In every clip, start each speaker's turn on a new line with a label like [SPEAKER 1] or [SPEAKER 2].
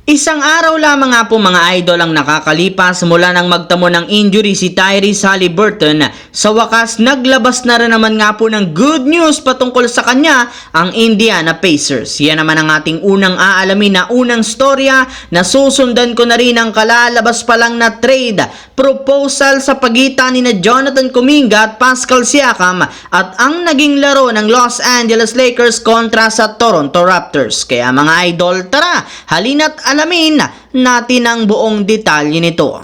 [SPEAKER 1] Isang araw lamang nga po mga idol ang nakakalipas mula nang magtamo ng injury si Tyrese Haliburton. Sa wakas, naglabas na rin naman nga po ng good news patungkol sa kanya ang Indiana Pacers. Yan naman ang ating unang aalamin na unang storya na susundan ko na rin ang kalalabas pa lang na trade proposal sa pagitan ni Jonathan Kuminga at Pascal Siakam at ang naging laro ng Los Angeles Lakers kontra sa Toronto Raptors. Kaya mga idol, tara, halina't alamin natin ang buong detalye nito.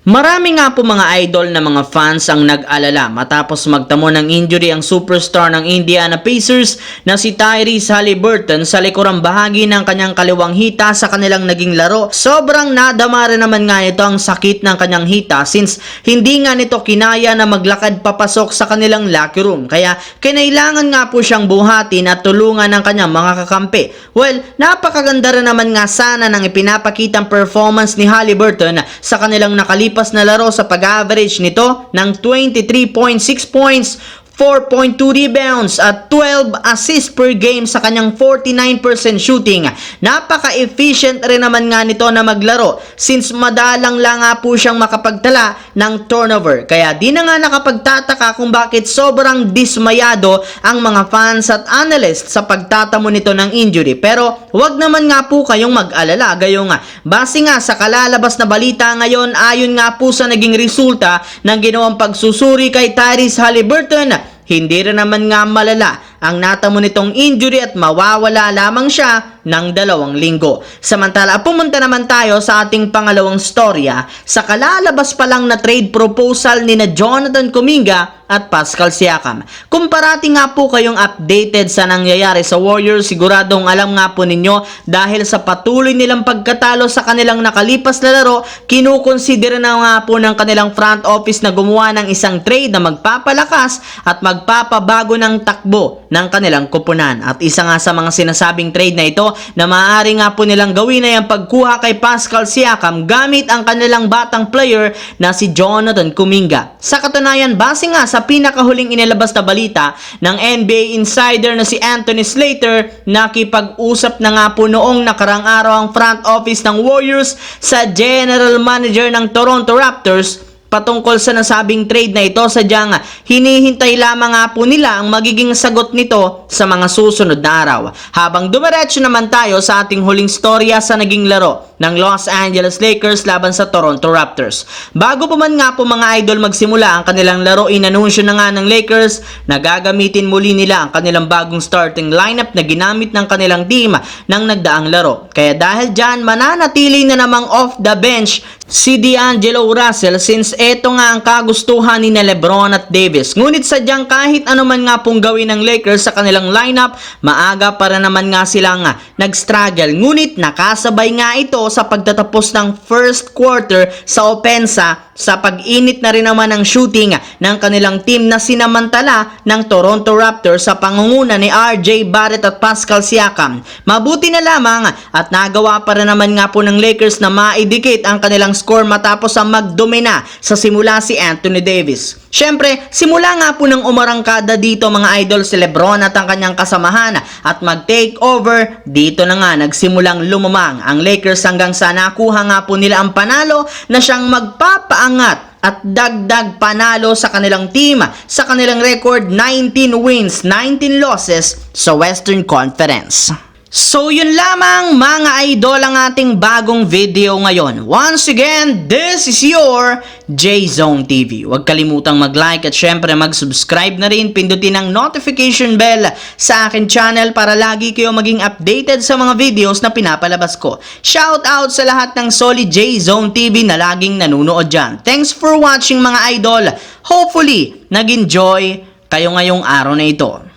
[SPEAKER 1] Marami nga po mga idol na mga fans ang nag-alala matapos magtamo ng injury ang superstar ng Indiana Pacers na si Tyrese Haliburton sa likurang bahagi ng kanyang kaliwang hita sa kanilang naging laro. Sobrang nadama rin naman nga ito ang sakit ng kanyang hita since hindi nga nito kinaya na maglakad papasok sa kanilang locker room. Kaya kinailangan nga po siyang buhatin at tulungan ng kanyang mga kakampi. Well, napakaganda rin naman nga sana ng ipinapakitang performance ni Haliburton sa kanilang nakalipas na laro sa pag-average nito ng 23.6 points, 4.2 rebounds at 12 assists per game sa kanyang 49% shooting. Napaka-efficient rin naman nga nito na maglaro since madalang lang nga po siyang makapagtala ng turnover. Kaya di na nga nakapagtataka kung bakit sobrang dismayado ang mga fans at analysts sa pagtatamo nito ng injury. Pero wag naman nga po kayong mag-alala. Gayong base nga sa kalalabas na balita ngayon, ayon nga po sa naging resulta ng ginawang pagsusuri kay Tyrese Haliburton, hindi rin naman nga malala ang natamo nitong injury at mawawala lamang siya ng 2 linggo. Samantala, pumunta naman tayo sa ating pangalawang storya sa kalalabas pa lang na trade proposal ni na Jonathan Kuminga at Pascal Siakam. Kung parati nga po kayong updated sa nangyayari sa Warriors, siguradong alam nga po ninyo dahil sa patuloy nilang pagkatalo sa kanilang nakalipas na laro, kinukonsidera na nga po ng kanilang front office na gumawa ng isang trade na magpapalakas at magpapabago ng takbo ng kanilang koponan. At isa nga sa mga sinasabing trade na ito na maaari nga po nilang gawin ay ang pagkuha kay Pascal Siakam gamit ang kanilang batang player na si Jonathan Kuminga. Sa katunayan, base nga sa pinakahuling inilabas na balita ng NBA insider na si Anthony Slater, nakipag-usap na nga po noong nakarang araw ang front office ng Warriors sa general manager ng Toronto Raptors patungkol sa nasabing trade na ito. Sadyang hinihintay lamang nga po nila ang magiging sagot nito sa mga susunod na araw. Habang dumiretso naman tayo sa ating huling storya sa naging laro ng Los Angeles Lakers laban sa Toronto Raptors. Bago pa man nga po mga idol magsimula ang kanilang laro, inanunsyo na nga ng Lakers na gagamitin muli nila ang kanilang bagong starting lineup na ginamit ng kanilang team ng nagdaang laro. Kaya dahil dyan, mananatili na namang off the bench si D'Angelo Russell since eto nga ang kagustuhan ni LeBron at Davis. Ngunit sadyang kahit ano man nga pong gawin ng Lakers sa kanilang lineup, maaga para naman nga silang nag-struggle. Ngunit nakasabay nga ito sa pagtatapos ng first quarter sa opensa sa pag-init na rin naman ng shooting ng kanilang team na sinamantala ng Toronto Raptors sa pangunguna ni RJ Barrett at Pascal Siakam. Mabuti na lamang at nagawa pa rin naman nga po ng Lakers na maidikit ang kanilang score matapos ang magdomina sa simula si Anthony Davis. Syempre, simula nga po ng umarangkada dito mga idol si LeBron at ang kanyang kasamahan at mag-take over, dito na nga nagsimulang lumamang ang Lakers hanggang sa nakuha nga po nila ang panalo na siyang magpapaangat at dagdag panalo sa kanilang team sa kanilang record 19 wins, 19 losses sa Western Conference. So yun lamang mga idol ang ating bagong video ngayon. Once again, this is your J-Zone TV. Huwag kalimutang mag-like at syempre mag-subscribe na rin. Pindutin ang notification bell sa akin channel para lagi kayo maging updated sa mga videos na pinapalabas ko. Shout out sa lahat ng solid J-Zone TV na laging nanunood dyan. Thanks for watching mga idol. Hopefully, nag-enjoy kayo ngayong araw na ito.